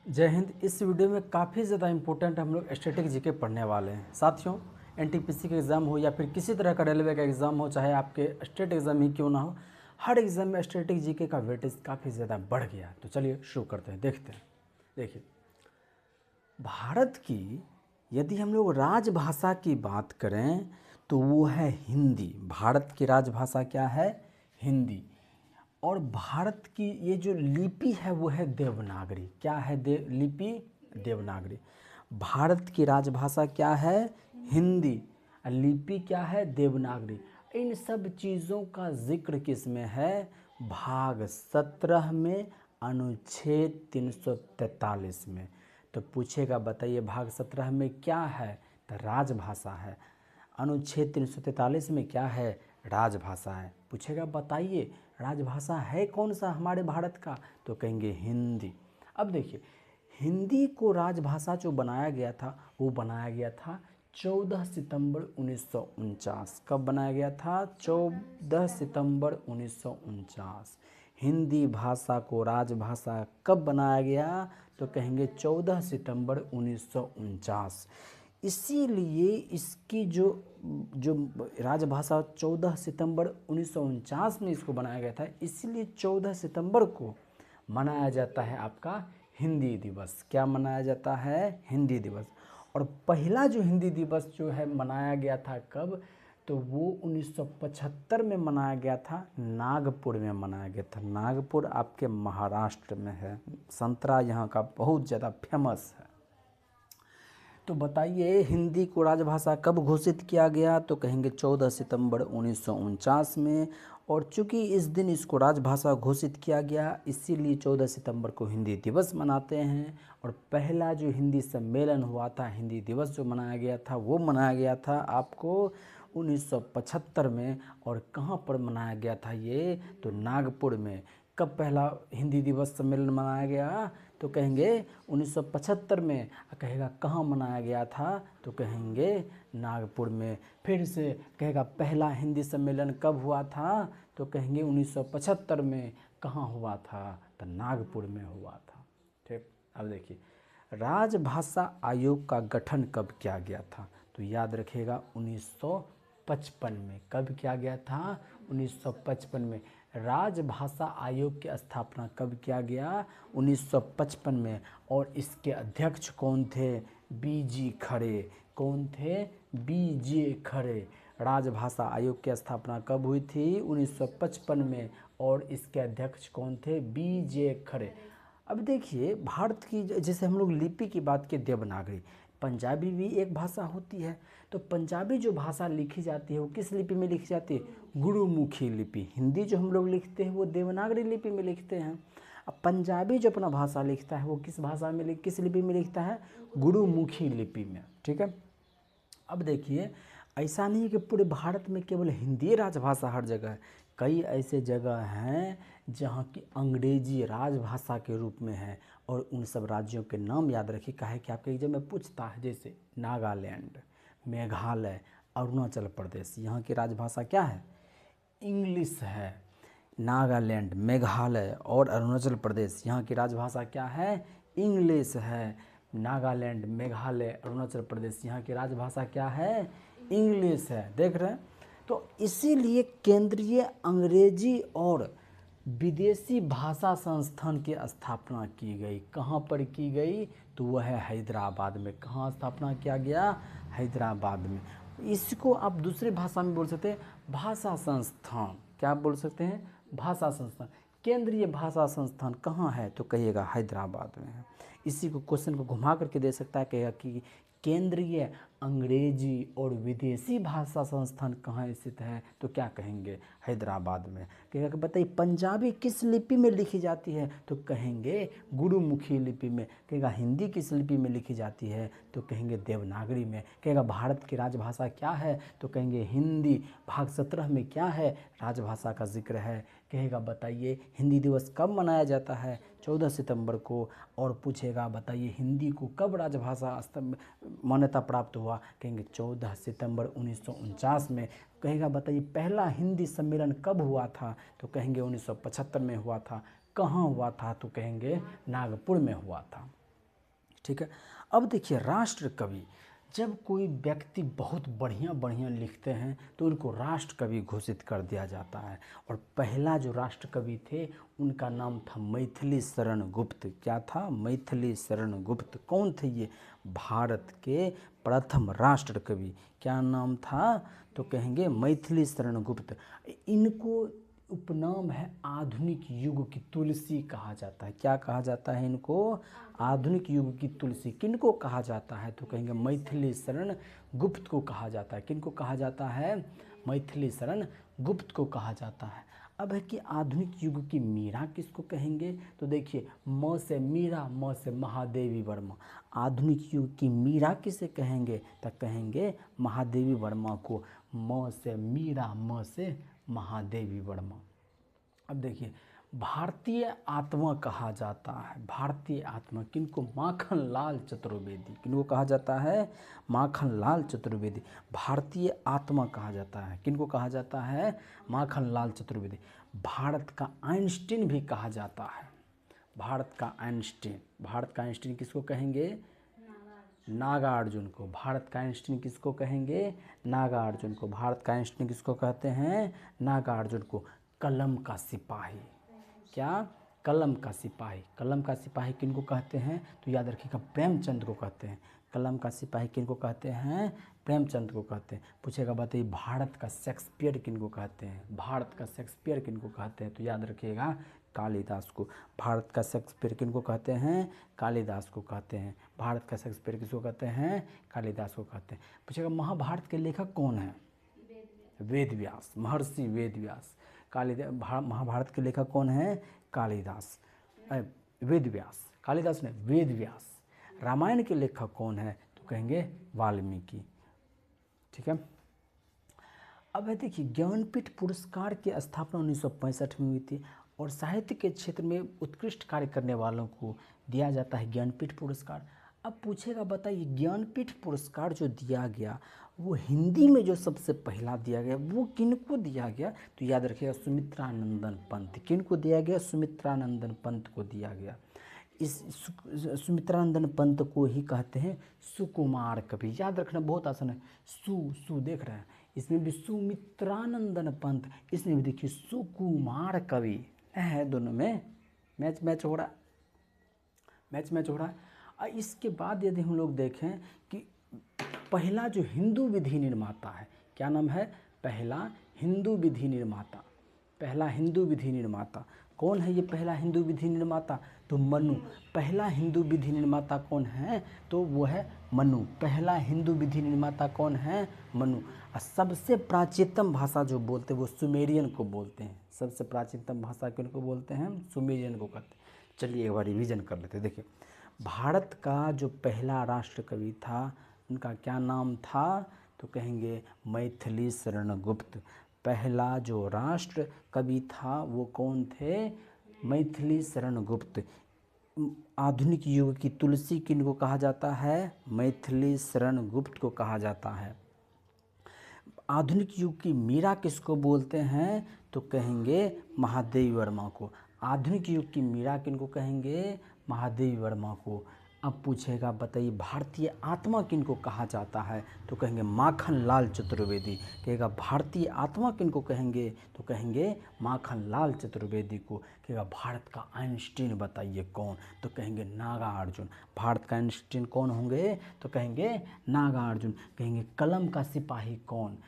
जय हिंद। इस वीडियो में काफ़ी ज़्यादा इंपॉर्टेंट हम लोग स्टैटिक जीके पढ़ने वाले हैं। साथियों, एनटीपीसी का एग्ज़ाम हो या फिर किसी तरह का रेलवे का एग्ज़ाम हो, चाहे आपके स्टेट एग्ज़ाम ही क्यों ना हो, हर एग्ज़ाम में स्टैटिक जीके का वेटेज काफ़ी ज़्यादा बढ़ गया। तो चलिए शुरू करते हैं, देखते हैं। देखिए, भारत की यदि हम लोग राजभाषा की बात करें तो वो है हिंदी। भारत की राजभाषा क्या है? हिंदी। और भारत की ये जो लिपि है वो है देवनागरी। क्या है? लिपि देवनागरी। भारत की राजभाषा क्या है? हिंदी। और लिपि क्या है? देवनागरी। इन सब चीज़ों का जिक्र किस में है? भाग 17 में, अनुच्छेद 343 में। तो पूछेगा, बताइए भाग 17 में क्या है? तो राजभाषा है। अनुच्छेद 343 में क्या है? राजभाषा है। पूछेगा, बताइए राजभाषा है कौन सा हमारे भारत का? तो कहेंगे हिंदी। अब देखिए, हिंदी को राजभाषा जो बनाया गया था वो बनाया गया था 14 सितंबर 1949। कब बनाया गया था? 14 सितंबर 1949। हिंदी भाषा को राजभाषा कब बनाया गया? तो कहेंगे 14 सितंबर 1949। इसीलिए इसकी जो जो राजभाषा 14 सितंबर 1949 में इसको बनाया गया था, इसीलिए 14 सितंबर को मनाया जाता है आपका हिंदी दिवस। क्या मनाया जाता है? हिंदी दिवस। और पहला जो हिंदी दिवस जो है मनाया गया था कब? तो वो 1975 में मनाया गया था, नागपुर में मनाया गया था। नागपुर आपके महाराष्ट्र में है। संतरा यहाँ का बहुत ज़्यादा फेमस है। तो बताइए हिंदी को राजभाषा कब घोषित किया गया? तो कहेंगे 14 सितंबर 1949 में। और चूंकि इस दिन इसको राजभाषा घोषित किया गया, इसीलिए 14 सितंबर को हिंदी दिवस मनाते हैं। और पहला जो हिंदी सम्मेलन हुआ था, हिंदी दिवस जो मनाया गया था, वो मनाया गया था आपको 1975 में। और कहाँ पर मनाया गया था ये? तो नागपुर में। कब पहला हिंदी दिवस सम्मेलन मनाया गया? तो कहेंगे 1975 में। कहेगा कहाँ मनाया गया था? तो कहेंगे नागपुर में। फिर से कहेगा पहला हिंदी सम्मेलन कब हुआ था? तो कहेंगे 1975 में। कहाँ हुआ था? तो नागपुर में हुआ था। ठीक। अब देखिए, राजभाषा आयोग का गठन कब किया गया था? तो याद रखिएगा 1955 में। कब किया गया था? 1955 में। राजभाषा आयोग की स्थापना कब किया गया? 1955 में। और इसके अध्यक्ष कौन थे? बीजी खरे। कौन थे? बीजे खरे। राजभाषा आयोग की स्थापना कब हुई थी? 1955 में। और इसके अध्यक्ष कौन थे? बीजे खरे। अब देखिए, भारत की जैसे हम लोग लिपि की बात की, देवनागरी। पंजाबी भी एक भाषा होती है। तो पंजाबी जो भाषा लिखी जाती है वो किस लिपि में लिखी जाती है? गुरुमुखी लिपि। हिंदी जो हम लोग लिखते हैं वो देवनागरी लिपि में लिखते हैं। अब पंजाबी जो अपना भाषा लिखता है वो किस भाषा में किस लिपि में लिखता है? गुरुमुखी लिपि में। ठीक है। अब देखिए, ऐसा नहीं है कि पूरे भारत में केवल हिंदी राजभाषा हर जगह है। कई ऐसे जगह हैं जहाँ की अंग्रेजी राजभाषा के रूप में है। और उन सब राज्यों के नाम याद रखिए, काहे कि आपके एग्जाम में पूछता है। जैसे नागालैंड, मेघालय, अरुणाचल प्रदेश, यहाँ की राजभाषा क्या है? इंग्लिश है। नागालैंड, मेघालय और अरुणाचल प्रदेश, यहाँ की राजभाषा क्या है? इंग्लिश है। नागालैंड, मेघालय, अरुणाचल प्रदेश, यहाँ की राजभाषा क्या है? इंग्लिश है। देख रहे हैं? तो इसीलिए केंद्रीय अंग्रेजी और विदेशी भाषा संस्थान की स्थापना की गई। कहाँ पर की गई? तो वह है हैदराबाद में। कहाँ स्थापना किया गया? हैदराबाद में। इसको आप दूसरी भाषा में बोल सकते हैं भाषा संस्थान। क्या बोल सकते हैं? भाषा संस्थान। केंद्रीय भाषा संस्थान कहाँ है? तो कहिएगा हैदराबाद में है। इसी को क्वेश्चन को घुमा करके दे सकता है, कहेगा कि केंद्रीय अंग्रेजी और विदेशी भाषा संस्थान कहाँ स्थित है? तो क्या कहेंगे? हैदराबाद में। कहेगा कि बताइए पंजाबी किस लिपि में लिखी जाती है? तो कहेंगे गुरुमुखी लिपि में। कहेगा हिंदी किस लिपि में लिखी जाती है? तो कहेंगे देवनागरी में। कहेगा भारत की राजभाषा क्या है? तो कहेंगे हिंदी। भाग 17 में क्या है? राजभाषा का जिक्र है। कहेगा बताइए हिंदी दिवस कब मनाया जाता है? 14 सितंबर को। और पूछेगा बताइए हिंदी को कब राजभाषा मान्यता प्राप्त हुआ? कहेंगे 14 सितंबर 1949 में। कहेगा बताइए पहला हिंदी सम्मेलन कब हुआ था? तो कहेंगे 1975 में हुआ था। कहाँ हुआ था? तो कहेंगे नागपुर में हुआ था। ठीक है। अब देखिए राष्ट्र कवि, जब कोई व्यक्ति बहुत बढ़िया बढ़िया लिखते हैं तो उनको राष्ट्र कवि घोषित कर दिया जाता है। और पहला जो राष्ट्र कवि थे उनका नाम था मैथिली शरण गुप्त। क्या था? मैथिली शरण गुप्त। कौन थे ये? भारत के प्रथम राष्ट्र कवि। क्या नाम था? तो कहेंगे मैथिली शरण गुप्त। इनको उपनाम है आधुनिक युग की तुलसी कहा जाता है। क्या कहा जाता है इनको? आधुनिक युग की तुलसी। किनको कहा जाता है? तो कहेंगे मैथिली शरण गुप्त को कहा जाता है। किनको कहा जाता है? मैथिली शरण गुप्त को कहा जाता है। अब है कि आधुनिक युग की मीरा किसको कहेंगे? तो देखिए म से मीरा, म से महादेवी वर्मा। आधुनिक युग की मीरा किसे कहेंगे? तो कहेंगे महादेवी वर्मा को। म से मीरा, म से महादेवी वर्मा। अब देखिए भारतीय आत्मा कहा जाता है। भारतीय आत्मा किनको? माखन लाल चतुर्वेदी। किनको कहा जाता है? माखन लाल चतुर्वेदी भारतीय आत्मा कहा जाता है। किनको कहा जाता है? माखन लाल चतुर्वेदी। भारत का आइंस्टीन भी कहा जाता है। भारत का आइंस्टीन। भारत का आइंस्टीन किसको कहेंगे? नागार्जुन को। भारत का आइंस्टीन किसको कहेंगे? नागार्जुन को। भारत का आइंस्टीन किसको कहते हैं? नागार्जुन को। कलम का सिपाही। क्या? कलम का सिपाही। कलम का सिपाही किनको कहते हैं? तो याद रखिएगा प्रेमचंद को कहते हैं। कलम का सिपाही किनको कहते हैं? प्रेमचंद को कहते हैं। पूछेगा बताइए भारत का शेक्सपियर किनको कहते हैं? भारत का शेक्सपियर किनको कहते हैं? तो याद रखिएगा कालिदास को। भारत का शेक्सपियर किनको कहते हैं? कालिदास को कहते हैं। भारत का शेक्सपियर किसको कहते हैं? कालिदास को कहते हैं। पूछेगा महाभारत के लेखक कौन है? वेद व्यास। महर्षि वेद व्यास। कालिदास। महाभारत के लेखक कौन है? कालिदास। वेद व्यास। कालिदास ने वेद व्यास। रामायण के लेखक कौन है? तो कहेंगे वाल्मीकि। ठीक है। अब है देखिए ज्ञानपीठ पुरस्कार की स्थापना 1965 में हुई थी और साहित्य के क्षेत्र में उत्कृष्ट कार्य करने वालों को दिया जाता है ज्ञानपीठ पुरस्कार। अब पूछेगा बताइए ज्ञानपीठ पुरस्कार जो दिया गया वो हिंदी में जो सबसे पहला दिया गया वो किनको दिया गया? तो याद रखिएगा सुमित्रानंदन पंत। किनको दिया गया? सुमित्रानंदन पंत को दिया गया। इस सुमित्रानंदन पंत को ही कहते हैं सुकुमार कवि। याद रखना बहुत आसान है। सु देख रहे हैं, इसमें भी सुमित्रानंदन पंत, इसमें भी देखिए सुकुमार कवि है। दोनों में मैच हो रहा है। और इसके बाद यदि हम लोग देखें कि पहला जो हिंदू विधि निर्माता है, क्या नाम है? पहला हिंदू विधि निर्माता। पहला हिंदू विधि निर्माता कौन है? ये पहला हिंदू विधि निर्माता तो मनु। पहला हिंदू विधि निर्माता कौन है? तो वो है मनु। पहला हिंदू विधि निर्माता कौन है? मनु। और सबसे प्राचीनतम भाषा जो बोलते हैं वो सुमेरियन को बोलते हैं। सबसे प्राचीनतम भाषा किनको बोलते हैं? सुमेरियन को कहते हैं। चलिए एक बार रिवीजन कर लेते हैं। देखिए भारत का जो पहला राष्ट्र कवि था उनका क्या नाम था? तो कहेंगे मैथिली शरण गुप्त। पहला जो राष्ट्र कवि था वो कौन थे? मैथिली शरण गुप्त। आधुनिक युग की तुलसी किनको कहा जाता है? मैथिली शरण गुप्त को कहा जाता है। आधुनिक युग की मीरा किसको बोलते हैं? तो कहेंगे महादेवी वर्मा को। आधुनिक युग की मीरा किनको कहेंगे? महादेवी वर्मा को। अब पूछेगा बताइए भारतीय आत्मा किनको कहा जाता है? तो कहेंगे माखन लाल चतुर्वेदी। कहेगा भारतीय आत्मा किनको कहेंगे? तो कहेंगे माखन लाल चतुर्वेदी को। कहेगा भारत का आइंस्टीन बताइए कौन? तो कहेंगे नागार्जुन। भारत का आइंस्टीन कौन होंगे? तो कहेंगे नागार्जुन। कहेंगे कलम का सिपाही कौन?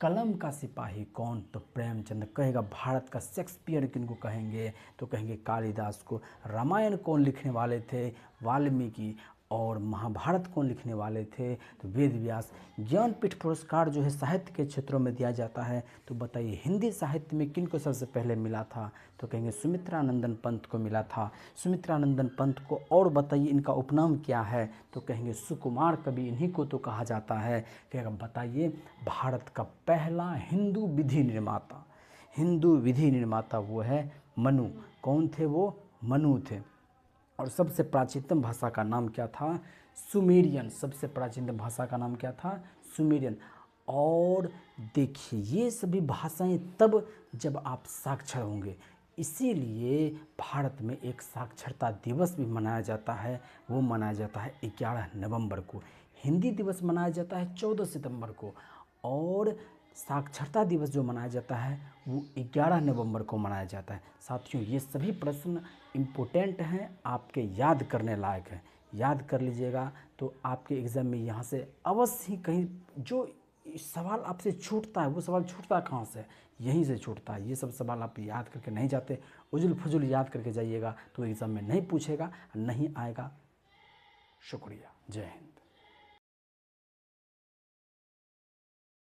कलम का सिपाही कौन? तो प्रेमचंद। कहेगा भारत का शेक्सपियर किनको कहेंगे? तो कहेंगे कालिदास को। रामायण कौन लिखने वाले थे? वाल्मीकि। और महाभारत कौन लिखने वाले थे? तो वेद व्यास। ज्ञानपीठ पुरस्कार जो है साहित्य के क्षेत्रों में दिया जाता है तो बताइए हिंदी साहित्य में किनको सबसे पहले मिला था? तो कहेंगे सुमित्रानंदन पंत को मिला था। सुमित्रानंदन पंत को और बताइए इनका उपनाम क्या है? तो कहेंगे सुकुमार कवि। इन्हीं को तो कहा जाता है। कहेगा बताइए भारत का पहला हिंदू विधि निर्माता। हिंदू विधि निर्माता वो है मनु। कौन थे वो? मनु थे। और सबसे प्राचीनतम भाषा का नाम क्या था? सुमेरियन। सबसे प्राचीनतम भाषा का नाम क्या था? सुमेरियन। और देखिए ये सभी भाषाएं तब जब आप साक्षर होंगे। इसीलिए भारत में एक साक्षरता दिवस भी मनाया जाता है, वो मनाया जाता है 11 नवंबर को। हिंदी दिवस मनाया जाता है 14 सितंबर को, और साक्षरता दिवस जो मनाया जाता है वो 11 नवंबर को मनाया जाता है। साथियों, ये सभी प्रश्न इम्पोर्टेंट हैं, आपके याद करने लायक हैं। याद कर लीजिएगा तो आपके एग्ज़ाम में यहाँ से अवश्य ही कहीं जो सवाल आपसे छूटता है, वो सवाल छूटता कहाँ से? यहीं से छूटता है। ये सब सवाल आप याद करके नहीं जाते, उजुल फुजुल याद करके जाइएगा तो एग्ज़ाम में नहीं पूछेगा, नहीं आएगा। शुक्रिया। जय हिंद।